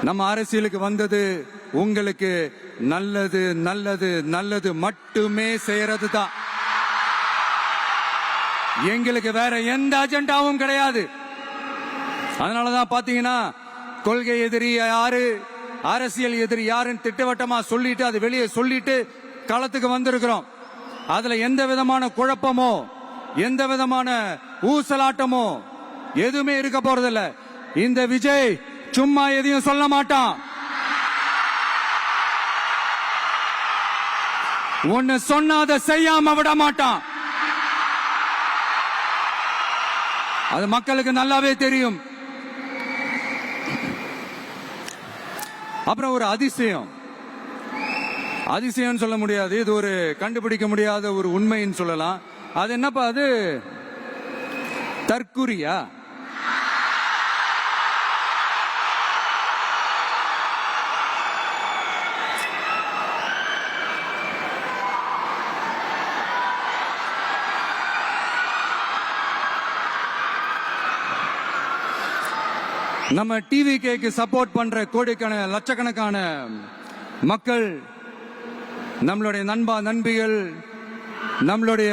நம்ம அரசியலுக்கு வந்தது உங்களுக்கு நல்லது நல்லது நல்லது மட்டுமே செய்யறது தான். எங்களுக்கு வேற எந்த அஜெண்டாவும் கிடையாது. அதனாலதான் பாத்தீங்கன்னா கொள்கை எதிரி யாரு, அரசியல் எதிரி யாருன்னு திட்டவட்டமா சொல்லிட்டு அது வெளியே சொல்லிட்டு களத்துக்கு வந்திருக்கிறோம். அதுல எந்த விதமான குழப்பமோ எந்த விதமான ஊசலாட்டமோ எதுவுமே இருக்க போறதில்ல. இந்த விஜய் சும்மா எதையும் சொல்ல மாட்டான். ஒன்னு சொன்னா அதை செய்யாம விட மாட்டான். அது மக்களுக்கு நல்லாவே தெரியும். அப்புறம் ஒரு அதிசயம் சொல்ல முடியாது, இது ஒரு கண்டுபிடிக்க முடியாத ஒரு உண்மைன்னு சொல்லலாம். அது என்னப்பா, அது தற்குறியா? நம்ம டிவிகேக்கு சப்போர்ட் பண்ற கோடிக்கணக்கான லட்சக்கணக்கான மக்கள், நம்மளுடைய நண்பிகள், நம்மளுடைய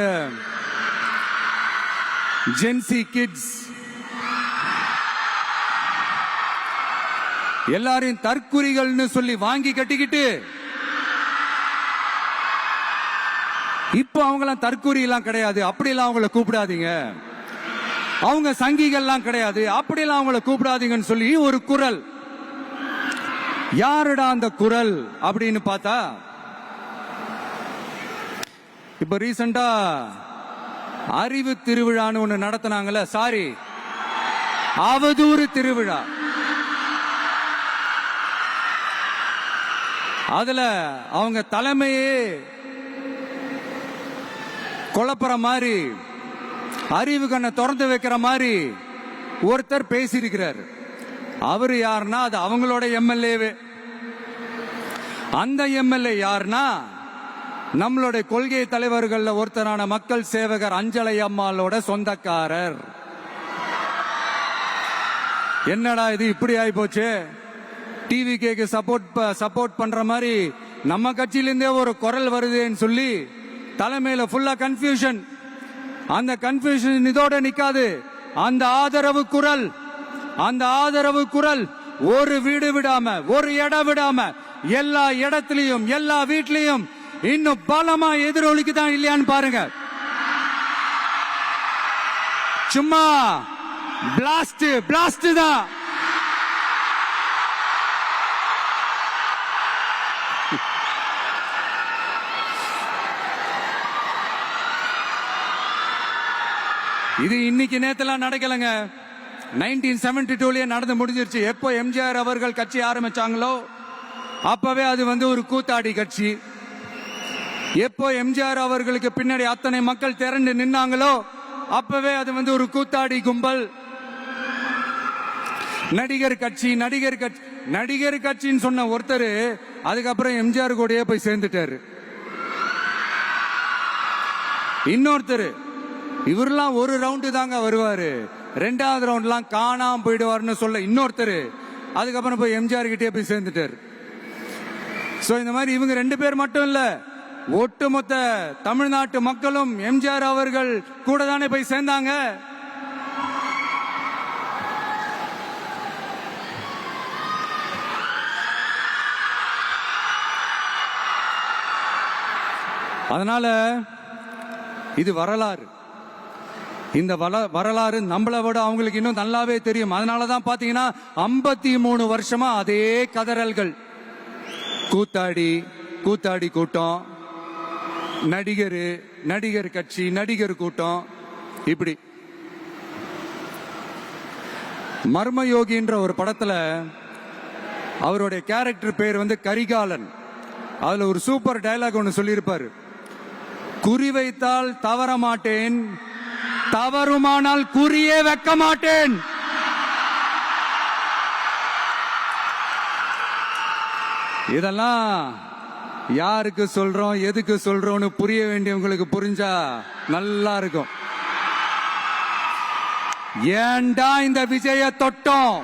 ஜென்சி கிட்ஸ் எல்லாரையும் தற்குறிகள்னு சொல்லி வாங்கி கட்டிக்கிட்டு இப்போ அவங்களாம் தற்குறி எல்லாம் கிடையாது, அப்படிலாம் அவங்கள கூப்பிடாதீங்க, அவங்க சங்கிகள்லாம் கிடையாது, அப்படிலாம் அவங்கள கூப்பிடாதீங்கன்னு சொல்லி ஒரு குரல். யாருடா அந்த குரல் அப்படின்னு பார்த்தா, இப்ப ரீசெண்டா அறிவு திருவிழான்னு ஒண்ணு நடத்தினாங்கல்ல, சாரி அவதூறு திருவிழா. அதுல அவங்க தலைமையே குழப்பற மாதிரி, அறிவு கண்ணை திறந்து வைக்கிற மாதிரி ஒருத்தர் பேசியிருக்கிறார். அவரு யாருன்னா அது அவங்களோட எம்எல்ஏவே. அந்த எம்எல்ஏ யாருன்னா நம்மளுடைய கொள்கை தலைவர்கள் ஒருத்தரான மக்கள் சேவகர் அஞ்சலை அம்மாளோட சொந்தக்காரர். என்னடா இது இப்படி ஆகி போச்சு? டிவிகேக்கு சப்போர்ட் பண்ற மாதிரி நம்ம கட்சியிலிருந்தே ஒரு குரல் வருதுன்னு சொல்லி தலைமையில ஃபுல்லா கன்ஃபியூஷன். அந்த கன்ஃபியூஷன் இதோட நிக்காது. அந்த ஆதரவு குரல் ஒரு வீடு விடாம, ஒரு இடம் விடாம, எல்லா இடத்திலையும் எல்லா வீட்லயும் இன்னும் பலமா எதிரொலிக்குதான் இல்லையான்னு பாருங்க. சும்மா பிளாஸ்ட் தான். இது இன்னைக்கு நேத்தெல்லாம் நடக்கலங்க. 1972லயே நடந்து முடிஞ்சிருச்சு. எப்போ எம்ஜிஆர் அவர்கள் கட்சி ஆரம்பிச்சாங்களோ அப்பவே அது ஒரு கூத்தாடி கட்சி. எப்போ எம்ஜிஆர் அவர்களுக்கு பின்னாடி அத்தனை மக்கள் திரண்டு நின்னாங்களோ அப்பவே அது ஒரு கூத்தாடி கும்பல். நடிகர் கட்சின்னு சொன்ன ஒருத்தர் அதுக்கப்புறம் எம்ஜிஆர் கூடயே போய் சேர்ந்துட்டாரு. இன்னொருத்தர் இவரெல்லாம் ஒரு ரவுண்டு தாங்க வருவாரு, ரெண்டாவது ரவுண்ட்லாம் காணாம போயிடுவாருன்னு சொல்ல இன்னொருத்தர் அதுக்கப்புறம் போய் எம்ஜிஆர் கிட்டே போய் சேர்ந்துட்டாரு. சோ இந்த மாதிரி இவங்க ரெண்டு பேர் மட்டும் இல்ல, ஒட்டுமொத்த தமிழ்நாட்டு மக்களும் எம்ஜிஆர் அவர்கள் கூட தானே போய் சேர்ந்தாங்க. அதனால இது வரலாறு. இந்த வரலாறு நம்மளை விட அவங்களுக்கு இன்னும் நல்லாவே தெரியும். அதனாலதான் பாத்தீங்கன்னா 53 வருஷமா அதே கதறல்கள். கூத்தாடி கூட்டம், நடிகர் கட்சி, நடிகர் கூட்டம், இப்படி. மர்மயோகின்ற ஒரு படத்துல அவருடைய கேரக்டர் பேர் கரிகாலன். அதுல ஒரு சூப்பர் டயலாக் ஒன்னு சொல்லியிருப்பாரு. குறி வைத்தால் தவற மாட்டேன், தவறுமானால் குறியே வைக்க மாட்டேன். இதெல்லாம் யாருக்கு சொல்றோம், எதுக்கு சொல்றோம்னு புரிய வேண்டியவங்களுக்கு புரிஞ்சா நல்லா இருக்கும். ஏண்டா இந்த விஜய தொட்டோம்?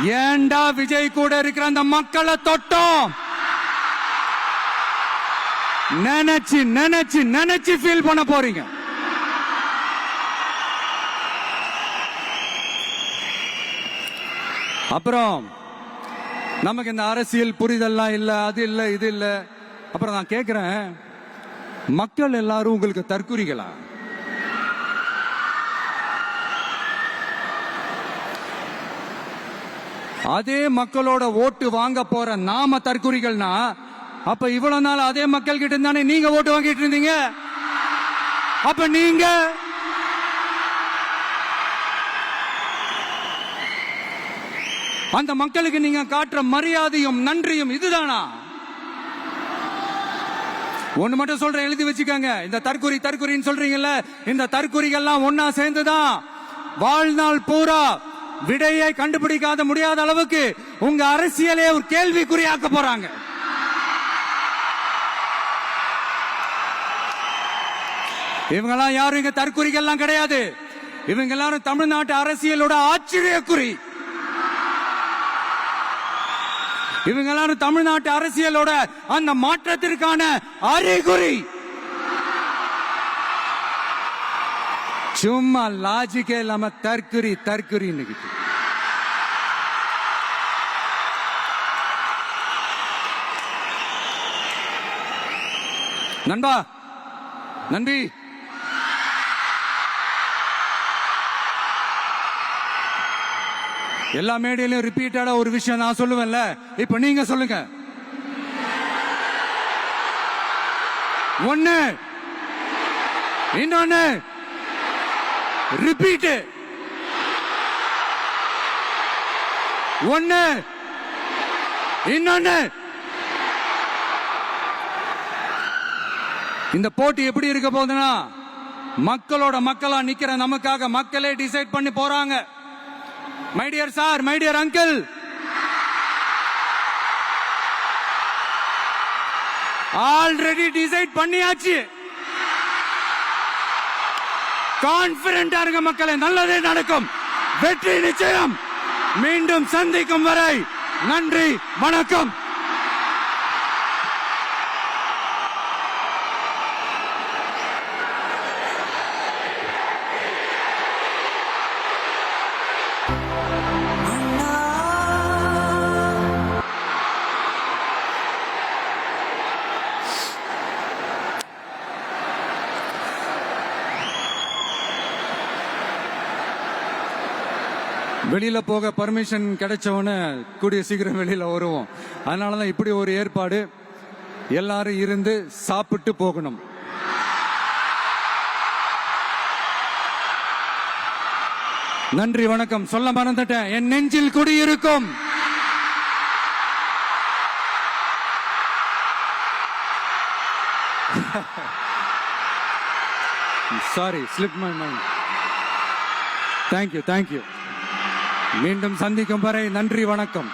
ஏண்டா விஜய் கூட இருக்கிற அந்த மக்களை தொட்டோம் நினைச்சு நினைச்சு நினைச்சு ஃபீல் பண்ண போறீங்க. அப்புறம் நமக்கு இந்த அரசியல் புரிதல்லாம் இல்ல, அது இல்ல, இது இல்ல. அப்புறம் நான் கேக்குறேன், மக்கள் எல்லாரும் உங்களுக்கு தற்குறிகளா? அதே மக்களோட ஓட்டு வாங்க போற நாம தற்குறிகள்னா, அப்ப இவ்வளவு நாள் அதே மக்கள் கிட்ட தானே நீங்க ஓட்டு வாங்கிட்டு இருந்தீங்க. அப்ப நீங்க அந்த மக்களுக்கு நீங்க காட்டுற மரியாதையும் நன்றியும் இதுதானா? ஒண்ணு மட்டும் சொல்றேன், எழுதி வச்சுக்கோங்க. இந்த தற்குறின்னு சொல்றீங்கல்ல, இந்த தற்குறிகள்லாம் ஒன்னா சேர்ந்துதான் வாழ்நாள் பூரா விடையை கண்டுபிடிக்காத முடியாத அளவுக்கு உங்க அரசியலே ஒரு கேள்விக்குறியாக்க போறாங்க. இவங்கெல்லாம் யாரும் இங்க தற்குறிகள்லாம் கிடையாது. இவங்க எல்லாரும் தமிழ்நாட்டு அரசியலோட ஆச்சரியக்குறி. இவங்க எல்லாரும் தமிழ்நாட்டு அரசியலோட அந்த மாற்றத்திற்கான அறிகுறி. சும்மா லாஜிக்கே இல்லாம தற்குறி. நண்பா, நம்பி, எல்லா மேடையிலும் ரிப்பீட்டடா ஒரு விஷயம் நான் சொல்லுவேன்ல, இப்ப நீங்க சொல்லுங்க. ஒண்ணு, இன்னொன்னு, ரிப்பீட். ஒண்ணு, இன்னொன்னு. இந்த போட்டி எப்படி இருக்க போகுதுன்னா, மக்களோட மக்களா நிக்கிற நமக்காக மக்களே டிசைட் பண்ணி போறாங்க. My dear sir, my dear uncle, already decide பண்ணியாச்சு. கான்பிடென்டா இருக்க மக்களே, நல்லதே நடக்கும், வெற்றி நிச்சயம். மீண்டும் சந்திக்கும் வரை நன்றி, வணக்கம். வெளியில போக பர்மிஷன் கிடைச்சவன கூடிய சீக்கிரம் வெளியில வருவோம். அதனாலதான் இப்படி ஒரு ஏற்பாடு. எல்லாரும் இருந்து சாப்பிட்டு போகணும். நன்றி, வணக்கம். சொல்ல மறந்துட்டேன், என் நெஞ்சில் குடியிருக்கும் sorry, slip my mind. Thank you. மீண்டும் சந்திக்கும் வரை நன்றி, வணக்கம்.